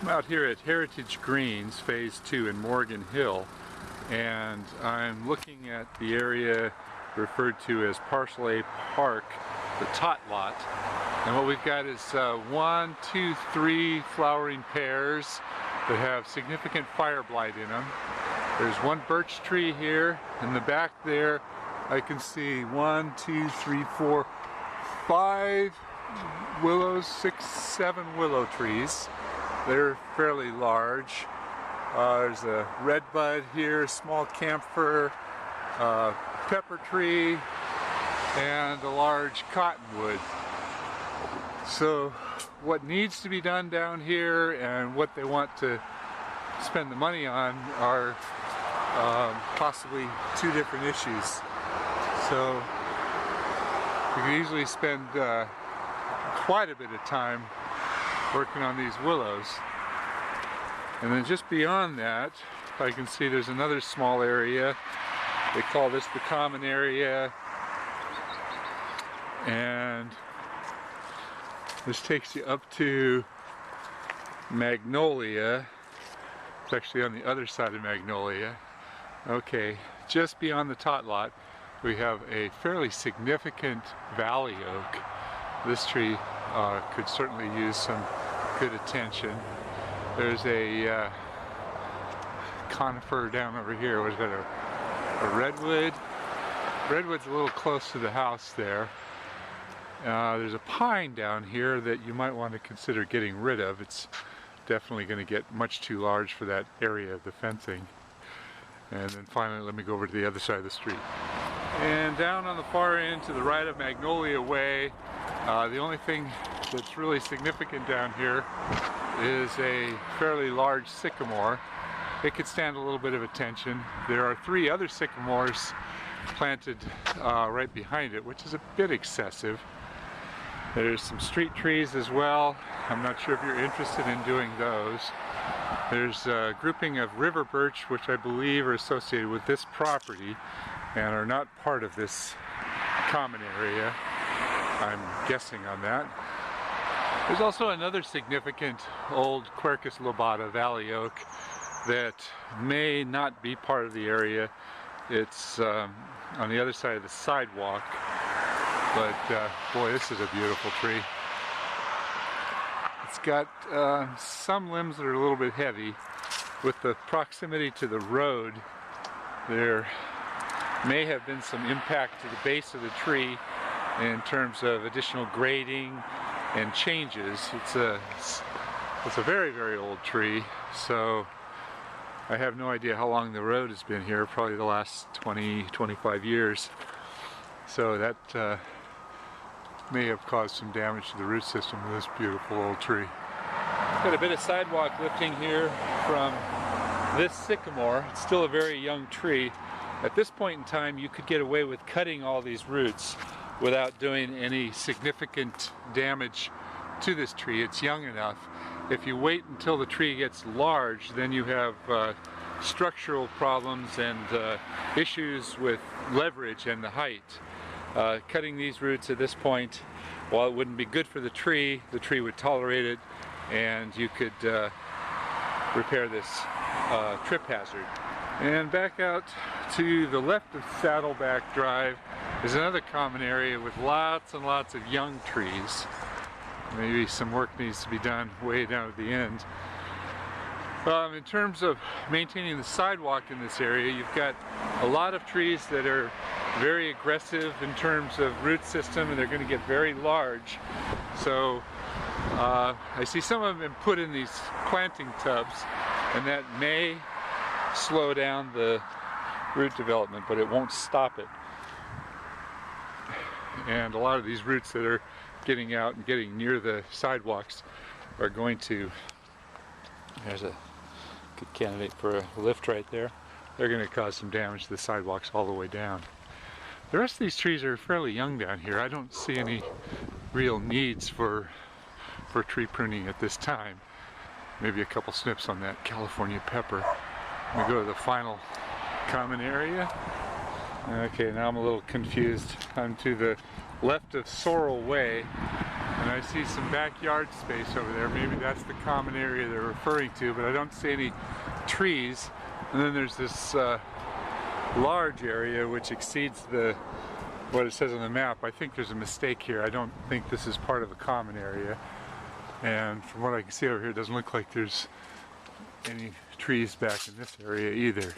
I'm out here at Heritage Greens, Phase 2 in Morgan Hill, and I'm looking at the area referred to as Parcel A Park, the Tot Lot. And what we've got is 1, 2, 3 flowering pears that have significant fire blight in them. There's one birch tree here. In the back there, I can see 1, 2, 3, 4, 5 willows, 6, 7 willow trees. They're fairly large. There's a redbud here, small camphor, pepper tree, and a large cottonwood. So what needs to be done down here and what they want to spend the money on are possibly two different issues. So we could easily spend quite a bit of time working on these willows. And then just beyond that, I can see there's another small area. They call this the common area. And this takes you up to Magnolia. It's actually on the other side of Magnolia. Okay, just beyond the Tot Lot, we have a fairly significant valley oak. This tree could certainly use some good attention. There's a conifer down over here. Was that a redwood? Redwood's a little close to the house there. There's a pine down here that you might want to consider getting rid of. It's definitely going to get much too large for that area of the fencing. And then finally, let me go over to the other side of the street. And down on the far end to the right of Magnolia Way, the only thing that's really significant down here is a fairly large sycamore. It could stand a little bit of attention. There are 3 other sycamores planted right behind it, which is a bit excessive. There's some street trees as well. I'm not sure if you're interested in doing those. There's a grouping of river birch, which I believe are associated with this property and are not part of this common area. I'm guessing on that. There's also another significant old Quercus lobata valley oak that may not be part of the area. It's on the other side of the sidewalk, but boy, this is a beautiful tree. It's got some limbs that are a little bit heavy. With the proximity to the road, there may have been some impact to the base of the tree in terms of additional grading and changes. It's a very, very old tree, so I have no idea how long the road has been here, probably the last 20-25 years. So that may have caused some damage to the root system of this beautiful old tree. Got a bit of sidewalk lifting here from this sycamore. It's still a very young tree. At this point in time, you could get away with cutting all these roots without doing any significant damage to this tree. It's young enough. If you wait until the tree gets large, then you have structural problems and issues with leverage and the height. Cutting these roots at this point, while it wouldn't be good for the tree would tolerate it, and you could repair this trip hazard. And back out to the left of Saddleback Drive is another common area with lots and lots of young trees. Maybe some work needs to be done way down at the end. In terms of maintaining the sidewalk in this area, you've got a lot of trees that are very aggressive in terms of root system, and they're going to get very large. So I see some of them put in these planting tubs, and that may slow down the root development, but it won't stop it. And a lot of these roots that are getting out and getting near the sidewalks are going to, there's a good candidate for a lift right there, they're going to cause some damage to the sidewalks all the way down. The rest of these trees are fairly young down here. I don't see any real needs for tree pruning at this time. Maybe a couple snips on that California pepper. We go to the final common area. Okay, now I'm a little confused. I'm to the left of Soro Way. And I see some backyard space over there. Maybe that's the common area they're referring to, but I don't see any trees. And then there's this large area which exceeds what it says on the map. I think there's a mistake here. I don't think this is part of the common area. And from what I can see over here, it doesn't look like there's any trees back in this area either.